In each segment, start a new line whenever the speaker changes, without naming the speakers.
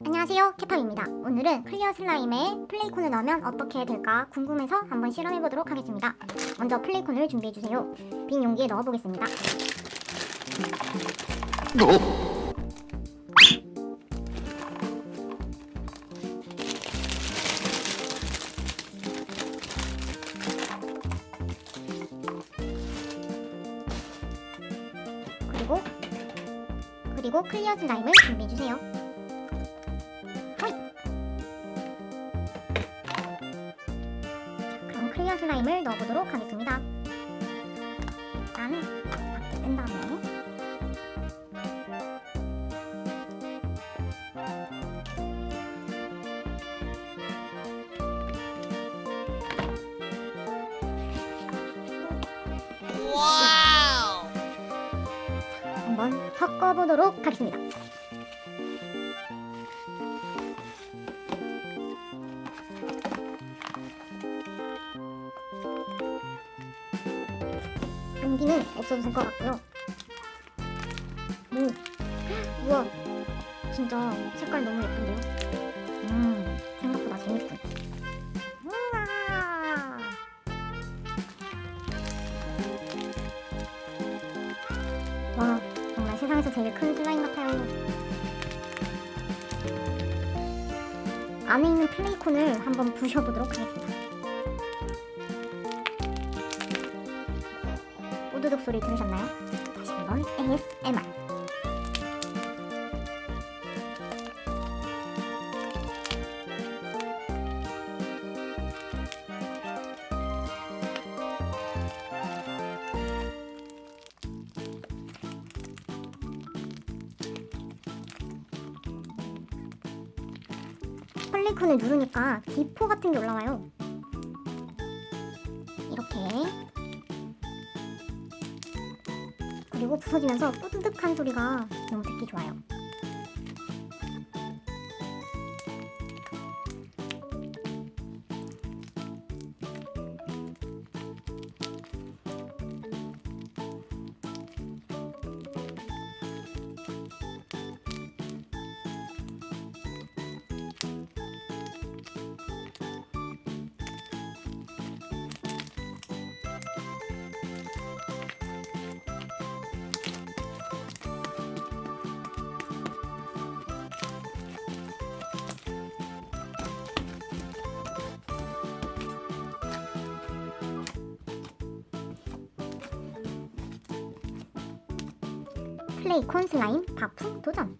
안녕하세요, 케팝입니다. 오늘은 클리어 슬라임에 플레이콘을 넣으면 어떻게 될까 궁금해서 한번 실험해보도록 하겠습니다. 먼저 플레이콘을 준비해주세요. 빈 용기에 넣어보겠습니다. 그리고 클리어 슬라임을 준비해주세요. 그럼 클리어 슬라임을 넣어보도록 하겠습니다. 일단 밖에 뺀 다음에 한번 섞어보도록 하겠습니다. 용기는 없어도 될 것 같고요. 우와, 진짜 색깔 너무 예쁜데요? 생각보다 재밌군. 우와. 와, 정말 세상에서 제일 큰 슬라임 같아요. 안에 있는 플레이콘을 한번 부셔보도록 하겠습니다. 우두둑 소리 들으셨나요? 다시 한번 ASMR. 플레이콘을 누르니까 기포 같은 게 올라와요. 이렇게. 그리고 부서지면서 뿌드득한 소리가 너무 듣기 좋아요. 플레이콘 슬라임 바풍 도전.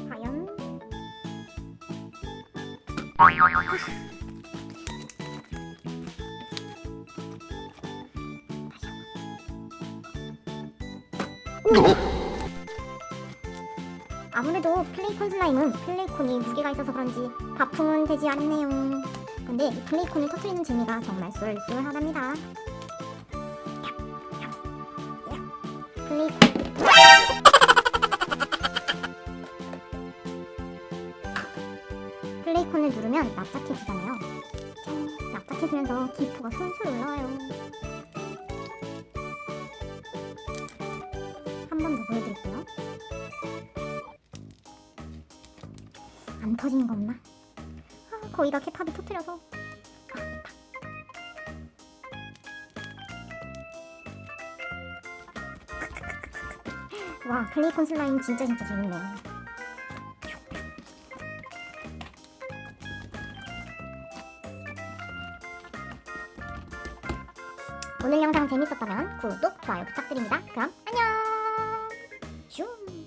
과연 아무래도 플레이콘 슬라임은 플레이콘이 무게가 있어서 그런지 바풍은 되지 않네요. 근데 이 플레이콘을 터뜨리는 재미가 정말 쏠쏠하답니다. 플레이콘을 누르면 납작해지잖아요. 납작해지면서 기포가 솔솔 올라와요. 한 번 더 보여드릴게요. 안 터지는 거 없나? 거의 다 케팝이 터뜨려서. 와, 플레이콘 슬라임 진짜 재밌네. 오늘 영상 재밌었다면 구독, 좋아요 부탁드립니다. 그럼 안녕! 슝!